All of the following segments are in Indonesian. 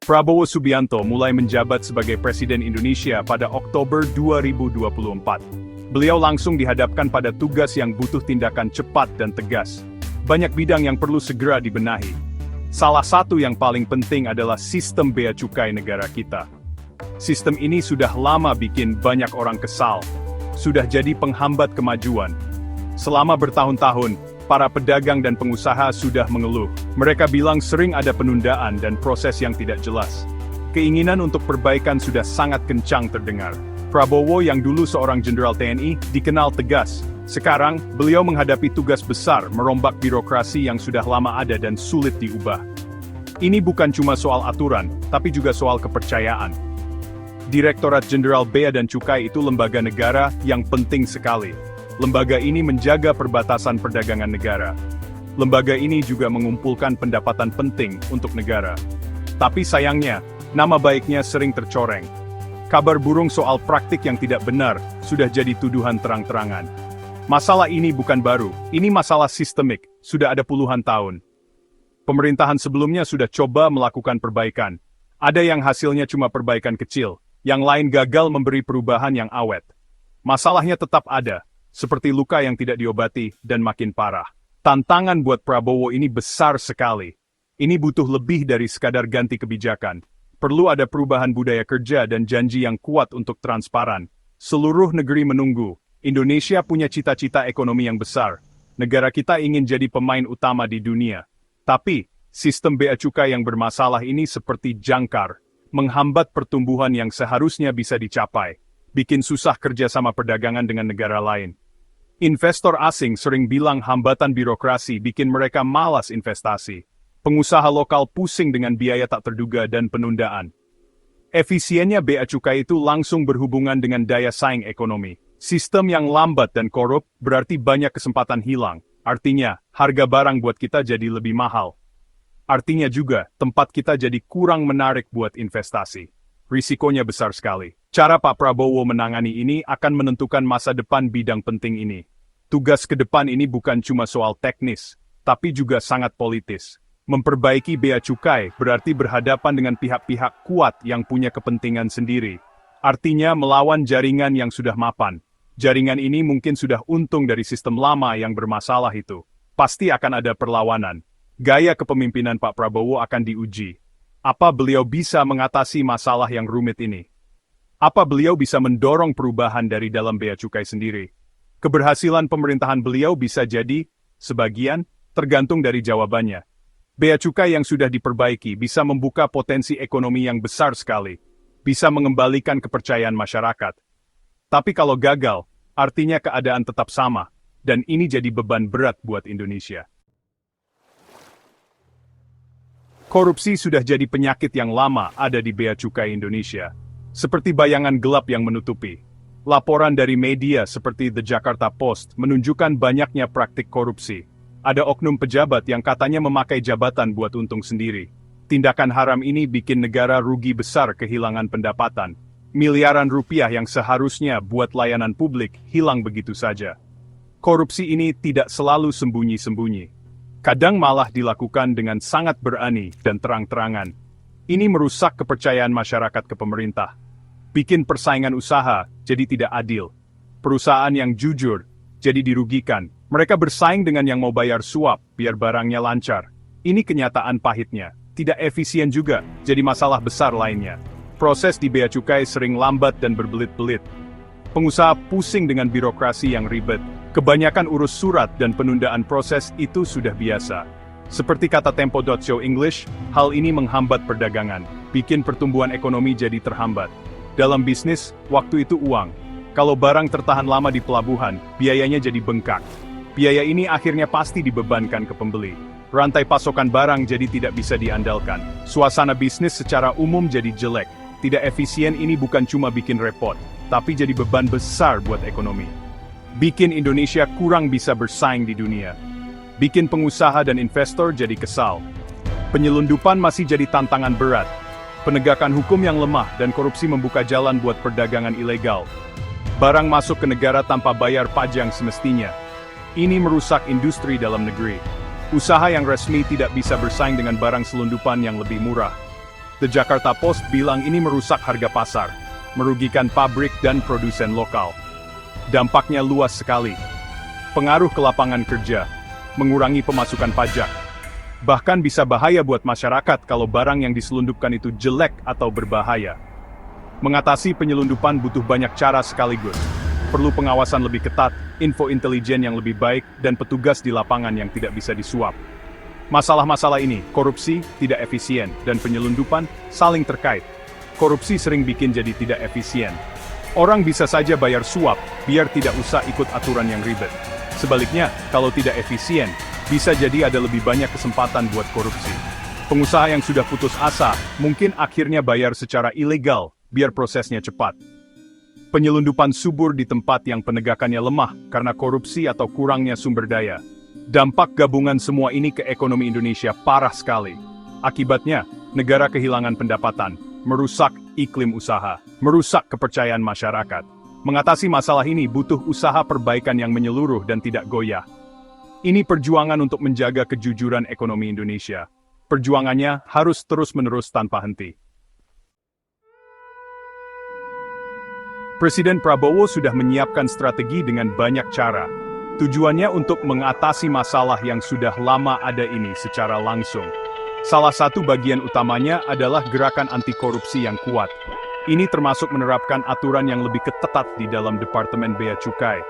Prabowo Subianto mulai menjabat sebagai Presiden Indonesia pada Oktober 2024. Beliau langsung dihadapkan pada tugas yang butuh tindakan cepat dan tegas. Banyak bidang yang perlu segera dibenahi. Salah satu yang paling penting adalah sistem bea cukai negara kita. Sistem ini sudah lama bikin banyak orang kesal. Sudah jadi penghambat kemajuan. Selama bertahun-tahun, para pedagang dan pengusaha sudah mengeluh. Mereka bilang sering ada penundaan dan proses yang tidak jelas. Keinginan untuk perbaikan sudah sangat kencang terdengar. Prabowo yang dulu seorang jenderal TNI dikenal tegas. Sekarang, beliau menghadapi tugas besar merombak birokrasi yang sudah lama ada dan sulit diubah. Ini bukan cuma soal aturan, tapi juga soal kepercayaan. Direktorat Jenderal Bea dan Cukai itu lembaga negara yang penting sekali. Lembaga ini menjaga perbatasan perdagangan negara. Lembaga ini juga mengumpulkan pendapatan penting untuk negara. Tapi sayangnya, nama baiknya sering tercoreng. Kabar burung soal praktik yang tidak benar sudah jadi tuduhan terang-terangan. Masalah ini bukan baru, ini masalah sistemik, sudah ada puluhan tahun. Pemerintahan sebelumnya sudah coba melakukan perbaikan. Ada yang hasilnya cuma perbaikan kecil, yang lain gagal memberi perubahan yang awet. Masalahnya tetap ada. Seperti luka yang tidak diobati dan makin parah. Tantangan buat Prabowo ini besar sekali. Ini butuh lebih dari sekadar ganti kebijakan. Perlu ada perubahan budaya kerja dan janji yang kuat untuk transparan. Seluruh negeri menunggu. Indonesia punya cita-cita ekonomi yang besar. Negara kita ingin jadi pemain utama di dunia. Tapi, sistem bea cukai yang bermasalah ini seperti jangkar. Menghambat pertumbuhan yang seharusnya bisa dicapai. Bikin susah kerjasama perdagangan dengan negara lain. Investor asing sering bilang hambatan birokrasi bikin mereka malas investasi. Pengusaha lokal pusing dengan biaya tak terduga dan penundaan. Efisiennya bea cukai itu langsung berhubungan dengan daya saing ekonomi. Sistem yang lambat dan korup berarti banyak kesempatan hilang. Artinya, harga barang buat kita jadi lebih mahal. Artinya juga, tempat kita jadi kurang menarik buat investasi. Risikonya besar sekali. Cara Pak Prabowo menangani ini akan menentukan masa depan bidang penting ini. Tugas ke depan ini bukan cuma soal teknis, tapi juga sangat politis. Memperbaiki bea cukai berarti berhadapan dengan pihak-pihak kuat yang punya kepentingan sendiri. Artinya melawan jaringan yang sudah mapan. Jaringan ini mungkin sudah untung dari sistem lama yang bermasalah itu. Pasti akan ada perlawanan. Gaya kepemimpinan Pak Prabowo akan diuji. Apa beliau bisa mengatasi masalah yang rumit ini? Apa beliau bisa mendorong perubahan dari dalam bea cukai sendiri? Keberhasilan pemerintahan beliau bisa jadi, sebagian, tergantung dari jawabannya. Bea cukai yang sudah diperbaiki bisa membuka potensi ekonomi yang besar sekali. Bisa mengembalikan kepercayaan masyarakat. Tapi kalau gagal, artinya keadaan tetap sama. Dan ini jadi beban berat buat Indonesia. Korupsi sudah jadi penyakit yang lama ada di bea cukai Indonesia. Seperti bayangan gelap yang menutupi. Laporan dari media seperti The Jakarta Post menunjukkan banyaknya praktik korupsi. Ada oknum pejabat yang katanya memakai jabatan buat untung sendiri. Tindakan haram ini bikin negara rugi besar kehilangan pendapatan. Miliaran rupiah yang seharusnya buat layanan publik hilang begitu saja. Korupsi ini tidak selalu sembunyi-sembunyi. Kadang malah dilakukan dengan sangat berani dan terang-terangan. Ini merusak kepercayaan masyarakat ke pemerintah. Bikin persaingan usaha jadi tidak adil. Perusahaan yang jujur jadi dirugikan. Mereka bersaing dengan yang mau bayar suap biar barangnya lancar. Ini kenyataan pahitnya. Tidak efisien juga, jadi masalah besar lainnya. Proses di bea cukai sering lambat dan berbelit-belit. Pengusaha pusing dengan birokrasi yang ribet. Kebanyakan urus surat dan penundaan proses itu sudah biasa. Seperti kata Tempo.show English, hal ini menghambat perdagangan, bikin pertumbuhan ekonomi jadi terhambat. Dalam bisnis, waktu itu uang. Kalau barang tertahan lama di pelabuhan, biayanya jadi bengkak. Biaya ini akhirnya pasti dibebankan ke pembeli. Rantai pasokan barang jadi tidak bisa diandalkan. Suasana bisnis secara umum jadi jelek. Tidak efisien ini bukan cuma bikin repot, tapi jadi beban besar buat ekonomi. Bikin Indonesia kurang bisa bersaing di dunia. Bikin pengusaha dan investor jadi kesal. Penyelundupan masih jadi tantangan berat. Penegakan hukum yang lemah dan korupsi membuka jalan buat perdagangan ilegal. Barang masuk ke negara tanpa bayar pajak semestinya. Ini merusak industri dalam negeri. Usaha yang resmi tidak bisa bersaing dengan barang selundupan yang lebih murah. The Jakarta Post bilang ini merusak harga pasar, merugikan pabrik dan produsen lokal. Dampaknya luas sekali. Pengaruh ke lapangan kerja, mengurangi pemasukan pajak. Bahkan bisa bahaya buat masyarakat kalau barang yang diselundupkan itu jelek atau berbahaya. Mengatasi penyelundupan butuh banyak cara sekaligus. Perlu pengawasan lebih ketat, info intelijen yang lebih baik, dan petugas di lapangan yang tidak bisa disuap. Masalah-masalah ini, korupsi, tidak efisien, dan penyelundupan, saling terkait. Korupsi sering bikin jadi tidak efisien. Orang bisa saja bayar suap, biar tidak usah ikut aturan yang ribet. Sebaliknya, kalau tidak efisien, bisa jadi ada lebih banyak kesempatan buat korupsi. Pengusaha yang sudah putus asa, mungkin akhirnya bayar secara ilegal, biar prosesnya cepat. Penyelundupan subur di tempat yang penegakannya lemah, karena korupsi atau kurangnya sumber daya. Dampak gabungan semua ini ke ekonomi Indonesia parah sekali. Akibatnya, negara kehilangan pendapatan, merusak iklim usaha, merusak kepercayaan masyarakat. Mengatasi masalah ini butuh usaha perbaikan yang menyeluruh dan tidak goyah. Ini perjuangan untuk menjaga kejujuran ekonomi Indonesia. Perjuangannya harus terus-menerus tanpa henti. Presiden Prabowo sudah menyiapkan strategi dengan banyak cara. Tujuannya untuk mengatasi masalah yang sudah lama ada ini secara langsung. Salah satu bagian utamanya adalah gerakan anti korupsi yang kuat. Ini termasuk menerapkan aturan yang lebih ketat di dalam Departemen Bea Cukai.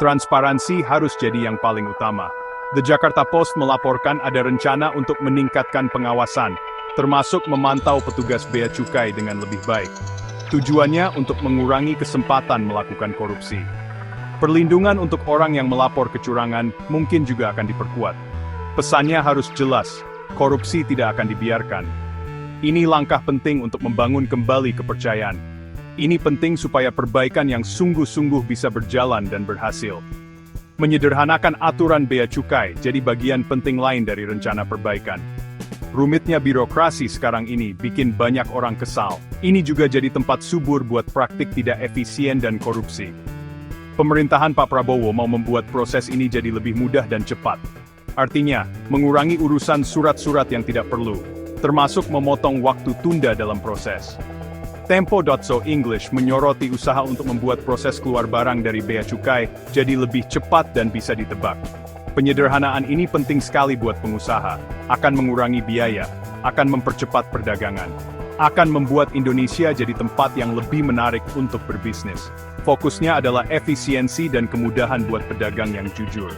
Transparansi harus jadi yang paling utama. The Jakarta Post melaporkan ada rencana untuk meningkatkan pengawasan, termasuk memantau petugas Bea Cukai dengan lebih baik. Tujuannya untuk mengurangi kesempatan melakukan korupsi. Perlindungan untuk orang yang melapor kecurangan mungkin juga akan diperkuat. Pesannya harus jelas, korupsi tidak akan dibiarkan. Ini langkah penting untuk membangun kembali kepercayaan. Ini penting supaya perbaikan yang sungguh-sungguh bisa berjalan dan berhasil. Menyederhanakan aturan bea cukai jadi bagian penting lain dari rencana perbaikan. Rumitnya birokrasi sekarang ini bikin banyak orang kesal. Ini juga jadi tempat subur buat praktik tidak efisien dan korupsi. Pemerintahan Pak Prabowo mau membuat proses ini jadi lebih mudah dan cepat. Artinya, mengurangi urusan surat-surat yang tidak perlu, termasuk memotong waktu tunda dalam proses. Tempo.so English menyoroti usaha untuk membuat proses keluar barang dari bea cukai jadi lebih cepat dan bisa ditebak. Penyederhanaan ini penting sekali buat pengusaha, akan mengurangi biaya, akan mempercepat perdagangan, akan membuat Indonesia jadi tempat yang lebih menarik untuk berbisnis. Fokusnya adalah efisiensi dan kemudahan buat pedagang yang jujur.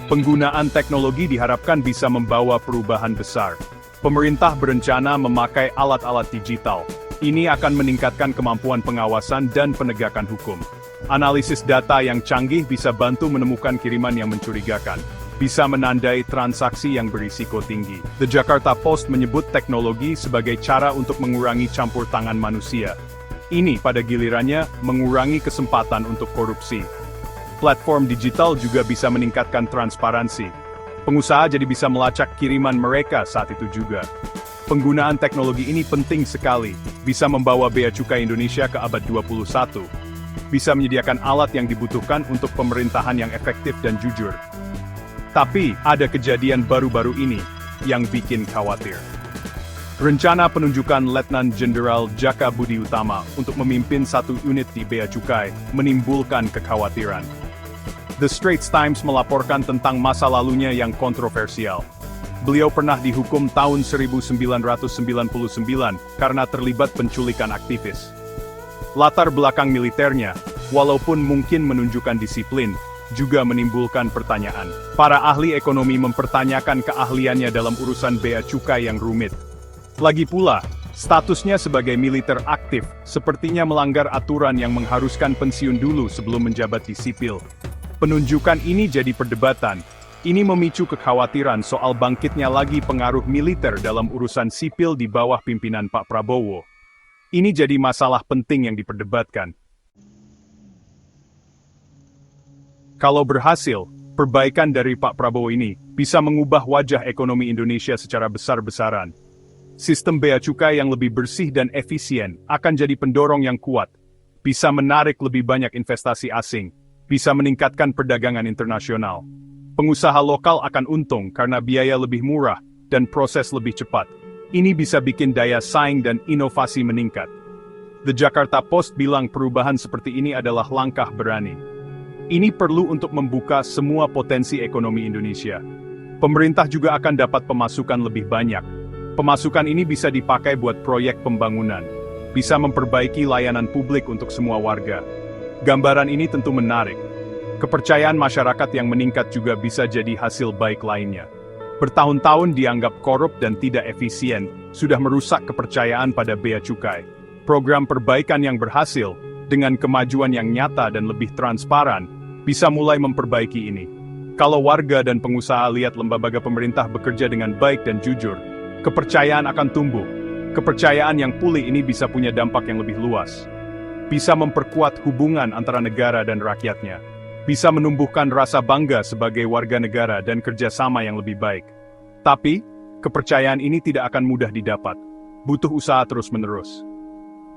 Penggunaan teknologi diharapkan bisa membawa perubahan besar. Pemerintah berencana memakai alat-alat digital. Ini akan meningkatkan kemampuan pengawasan dan penegakan hukum. Analisis data yang canggih bisa bantu menemukan kiriman yang mencurigakan. Bisa menandai transaksi yang berisiko tinggi. The Jakarta Post menyebut teknologi sebagai cara untuk mengurangi campur tangan manusia. Ini pada gilirannya mengurangi kesempatan untuk korupsi. Platform digital juga bisa meningkatkan transparansi. Pengusaha jadi bisa melacak kiriman mereka saat itu juga. Penggunaan teknologi ini penting sekali, bisa membawa bea cukai Indonesia ke abad 21. Bisa menyediakan alat yang dibutuhkan untuk pemerintahan yang efektif dan jujur. Tapi, ada kejadian baru-baru ini yang bikin khawatir. Rencana penunjukan Letnan Jenderal Jaka Budi Utama untuk memimpin satu unit di Bea Cukai menimbulkan kekhawatiran. The Straits Times melaporkan tentang masa lalunya yang kontroversial. Beliau pernah dihukum tahun 1999 karena terlibat penculikan aktivis. Latar belakang militernya, walaupun mungkin menunjukkan disiplin, juga menimbulkan pertanyaan. Para ahli ekonomi mempertanyakan keahliannya dalam urusan bea cukai yang rumit. Lagi pula, statusnya sebagai militer aktif sepertinya melanggar aturan yang mengharuskan pensiun dulu sebelum menjabat di sipil. Penunjukan ini jadi perdebatan. Ini memicu kekhawatiran soal bangkitnya lagi pengaruh militer dalam urusan sipil di bawah pimpinan Pak Prabowo. Ini jadi masalah penting yang diperdebatkan. Kalau berhasil, perbaikan dari Pak Prabowo ini bisa mengubah wajah ekonomi Indonesia secara besar-besaran. Sistem bea cukai yang lebih bersih dan efisien akan jadi pendorong yang kuat, bisa menarik lebih banyak investasi asing, bisa meningkatkan perdagangan internasional. Pengusaha lokal akan untung karena biaya lebih murah dan proses lebih cepat. Ini bisa bikin daya saing dan inovasi meningkat. The Jakarta Post bilang perubahan seperti ini adalah langkah berani. Ini perlu untuk membuka semua potensi ekonomi Indonesia. Pemerintah juga akan dapat pemasukan lebih banyak. Pemasukan ini bisa dipakai buat proyek pembangunan, bisa memperbaiki layanan publik untuk semua warga. Gambaran ini tentu menarik. Kepercayaan masyarakat yang meningkat juga bisa jadi hasil baik lainnya. Bertahun-tahun dianggap korup dan tidak efisien, sudah merusak kepercayaan pada bea cukai. Program perbaikan yang berhasil, dengan kemajuan yang nyata dan lebih transparan, bisa mulai memperbaiki ini. Kalau warga dan pengusaha lihat lembaga pemerintah bekerja dengan baik dan jujur, kepercayaan akan tumbuh. Kepercayaan yang pulih ini bisa punya dampak yang lebih luas. Bisa memperkuat hubungan antara negara dan rakyatnya. Bisa menumbuhkan rasa bangga sebagai warga negara dan kerjasama yang lebih baik. Tapi, kepercayaan ini tidak akan mudah didapat. Butuh usaha terus-menerus.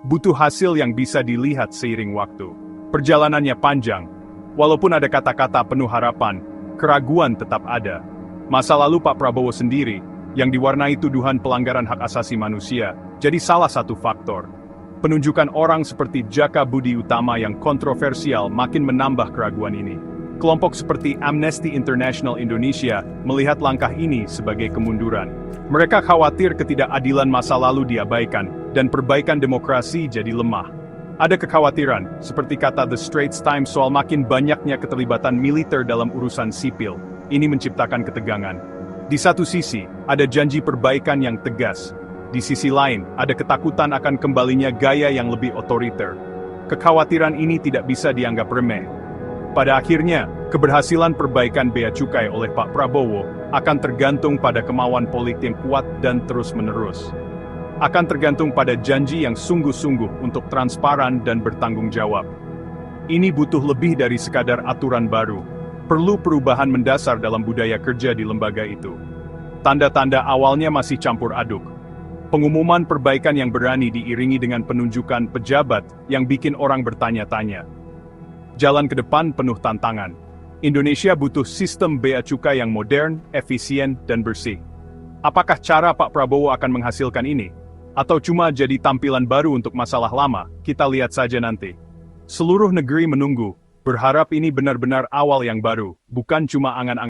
Butuh hasil yang bisa dilihat seiring waktu. Perjalanannya panjang. Walaupun ada kata-kata penuh harapan, keraguan tetap ada. Masa lalu Pak Prabowo sendiri, yang diwarnai tuduhan pelanggaran hak asasi manusia, jadi salah satu faktor. Penunjukan orang seperti Jaka Budi Utama yang kontroversial makin menambah keraguan ini. Kelompok seperti Amnesty International Indonesia melihat langkah ini sebagai kemunduran. Mereka khawatir ketidakadilan masa lalu diabaikan, dan perbaikan demokrasi jadi lemah. Ada kekhawatiran, seperti kata The Straits Times soal makin banyaknya keterlibatan militer dalam urusan sipil. Ini menciptakan ketegangan. Di satu sisi, ada janji perbaikan yang tegas. Di sisi lain, ada ketakutan akan kembalinya gaya yang lebih otoriter. Kekhawatiran ini tidak bisa dianggap remeh. Pada akhirnya, keberhasilan perbaikan bea cukai oleh Pak Prabowo akan tergantung pada kemauan politik yang kuat dan terus-menerus. Akan tergantung pada janji yang sungguh-sungguh untuk transparan dan bertanggung jawab. Ini butuh lebih dari sekadar aturan baru. Perlu perubahan mendasar dalam budaya kerja di lembaga itu. Tanda-tanda awalnya masih campur aduk. Pengumuman perbaikan yang berani diiringi dengan penunjukan pejabat yang bikin orang bertanya-tanya. Jalan ke depan penuh tantangan. Indonesia butuh sistem bea cukai yang modern, efisien, dan bersih. Apakah cara Pak Prabowo akan menghasilkan ini? Atau cuma jadi tampilan baru untuk masalah lama? Kita lihat saja nanti. Seluruh negeri menunggu, berharap ini benar-benar awal yang baru, bukan cuma angan-angan.